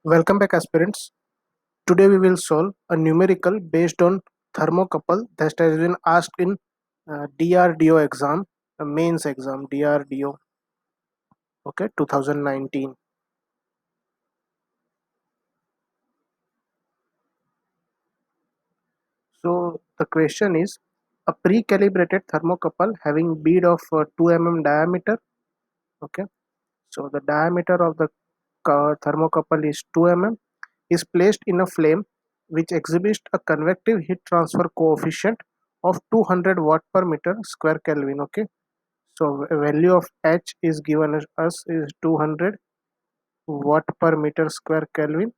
Welcome back, aspirants. Today we will solve a numerical based on thermocouple that has been asked in DRDO exam, mains exam, DRDO, okay, 2019. So the question is a pre-calibrated thermocouple having bead of 2 mm diameter, okay. So the diameter of the thermocouple is 2 mm, is placed in a flame which exhibits a convective heat transfer coefficient of 200 watt per meter square Kelvin, okay. So value of H is given as us is 200 watt per meter square Kelvin.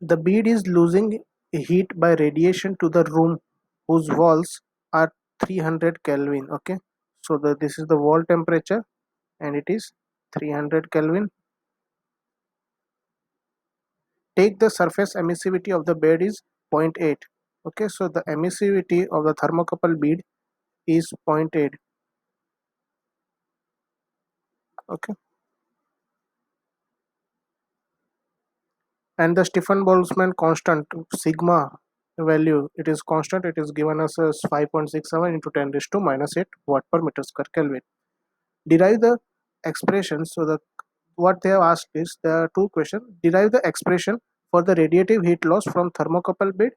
The bead is losing heat by radiation to the room whose walls are 300 Kelvin, okay. So this is the wall temperature and it is 300 Kelvin. Take the surface emissivity of the bead is 0.8, okay. So the emissivity of the thermocouple bead is 0.8, okay. And the Stefan Boltzmann constant sigma value, it is constant, it is given us as 5.67 into 10 raised to minus 8 watt per meter square Kelvin. Derive the expression. So the what they have asked is there are two questions. Derive the expression for the radiative heat loss from thermocouple bed.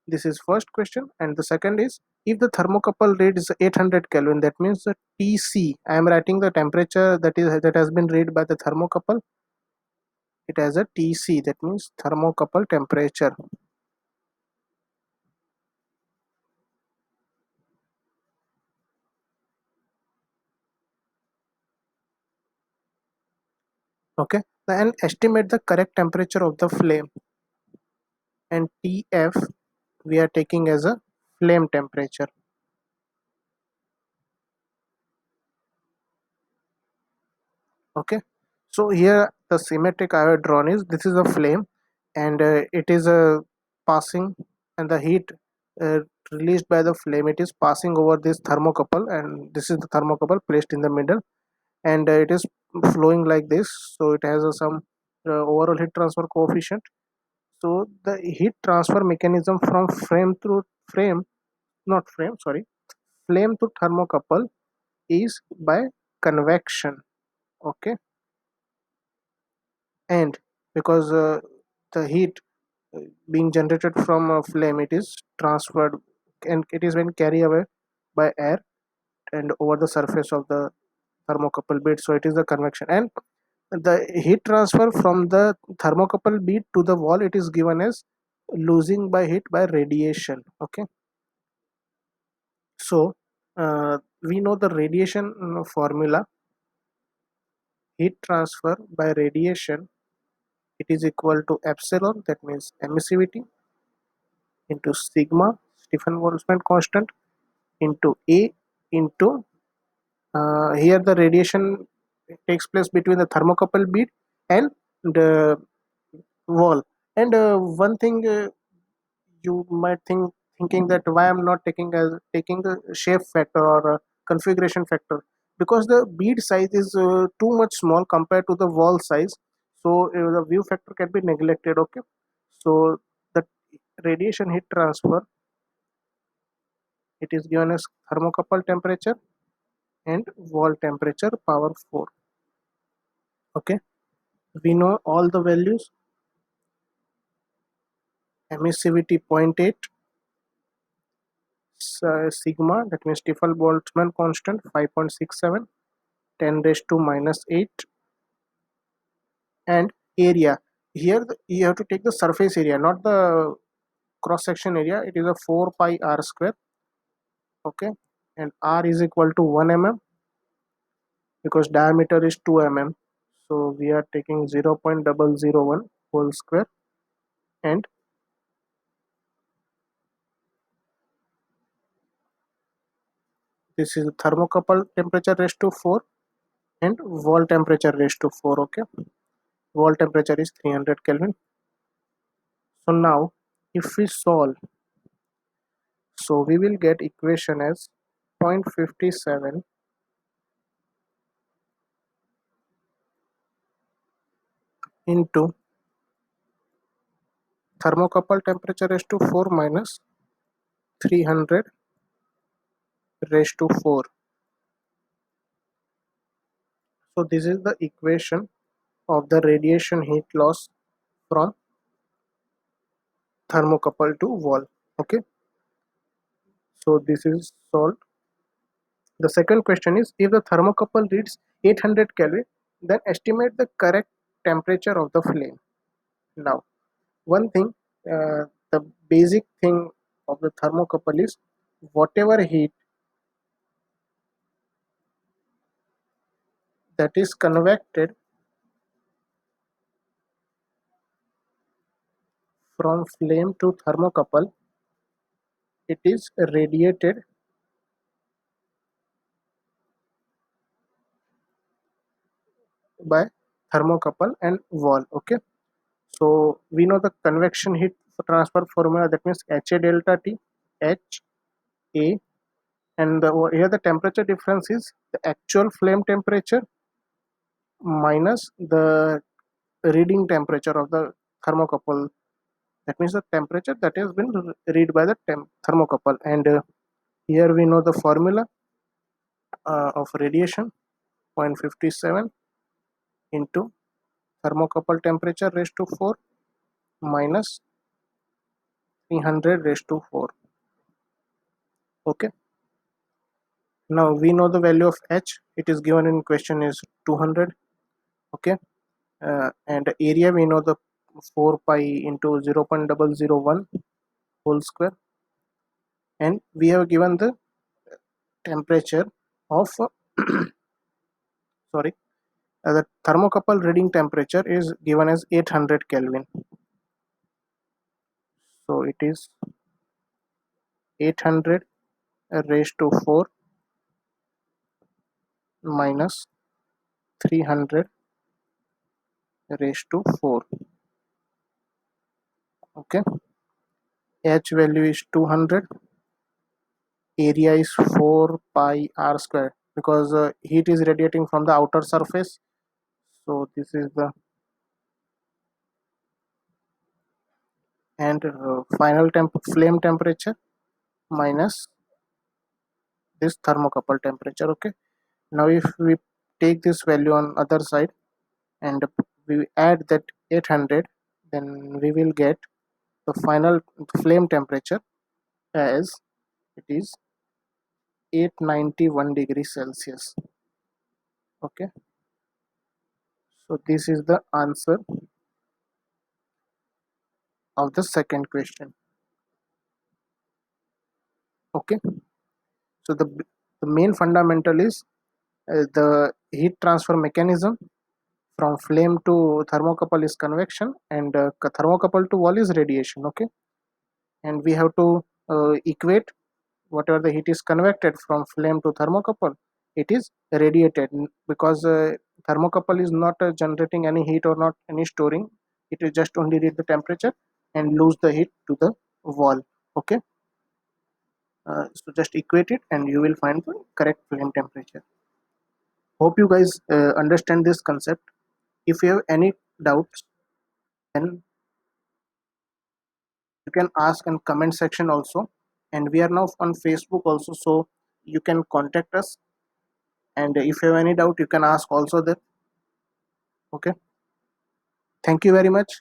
This is first question, and the second is if the thermocouple rate is 800 Kelvin, that means the TC. I am writing the temperature that has been read by the thermocouple. It has a TC, that means thermocouple temperature. Okay, and estimate the correct temperature of the flame, and TF we are taking as a flame temperature. Okay, so here the symmetric I have drawn is this is a flame, and it is passing, and the heat uh, released by the flame, it is passing over this thermocouple, and this is the thermocouple placed in the middle, and it is flowing like this. So it has some overall heat transfer coefficient. So the heat transfer mechanism from frame through frame, not frame, sorry, flame to thermocouple is by convection, okay. And because the heat being generated from a flame, it is transferred and it is when carried away by air and over the surface of the thermocouple bead. So it is the convection, and the heat transfer from the thermocouple bead to the wall, it is given as losing by heat by radiation, okay. So we know the radiation formula. Heat transfer by radiation, it is equal to epsilon, that means emissivity, into sigma Stefan Boltzmann constant, into A, into here the radiation takes place between the thermocouple bead and the wall. And one thing you might thinking that why I'm not taking a shape factor or a configuration factor, because the bead size is too much small compared to the wall size. So the view factor can be neglected, okay. So the radiation heat transfer, it is given as thermocouple temperature and wall temperature power 4, okay. We know all the values. Emissivity 0.8, sigma, that means Stefan Boltzmann constant 5.67, 10 raised to minus 8, and area. Here you have to take the surface area, not the cross section area. It is a 4 pi r square, okay. And r is equal to 1 mm because diameter is 2 mm. So we are taking 0.001 whole square, and this is thermocouple temperature raised to 4 and wall temperature raised to 4, okay. Wall temperature is 300 Kelvin. So now if we solve, so we will get equation as 0.57 into thermocouple temperature raised to 4 minus 300 raised to 4. So this is the equation of the radiation heat loss from thermocouple to wall. Okay, so this is solved. The second question is, if the thermocouple reads 800 Kelvin, then estimate the correct temperature of the flame. Now, one thing, the basic thing of the thermocouple is whatever heat that is convected from flame to thermocouple, it is radiated by thermocouple and wall. Okay, so we know the convection heat transfer formula, that means HA delta T, H A, and here the temperature difference is the actual flame temperature minus the reading temperature of the thermocouple. That means the temperature that has been read by the thermocouple. And here we know the formula of radiation, 0.57 into thermocouple temperature raised to 4 minus 300 raised to 4. Okay, now we know the value of H. It is given in question is 200. Okay, and area we know the 4 pi into 0.001 whole square, and we have given the temperature of sorry, the thermocouple reading temperature is given as 800 Kelvin. So it is 800 raised to 4 minus 300 raised to 4. Okay, H value is 200, area is 4 pi r square, because heat is radiating from the outer surface. So this is the, and final flame temperature minus this thermocouple temperature. Okay, now if we take this value on other side and we add that 800, then we will get the final flame temperature as it is 891 degrees Celsius. Okay, so this is the answer of the second question. Okay, so the main fundamental is the heat transfer mechanism from flame to thermocouple is convection, and thermocouple to wall is radiation. Okay, and we have to equate whatever the heat is convected from flame to thermocouple, it is radiated, because thermocouple is not generating any heat or not any storing. It is just only read the temperature and lose the heat to the wall. Okay, so just equate it and you will find the correct flame temperature. Hope you guys understand this concept. If you have any doubts, then you can ask in comment section also, and we are now on Facebook also, so you can contact us, and if you have any doubt you can ask also there. Okay, thank you very much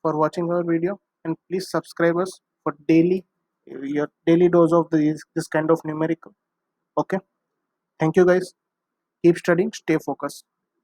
for watching our video, and please subscribe us for daily, your daily dose of this kind of numerical. Okay, thank you guys, keep studying, stay focused.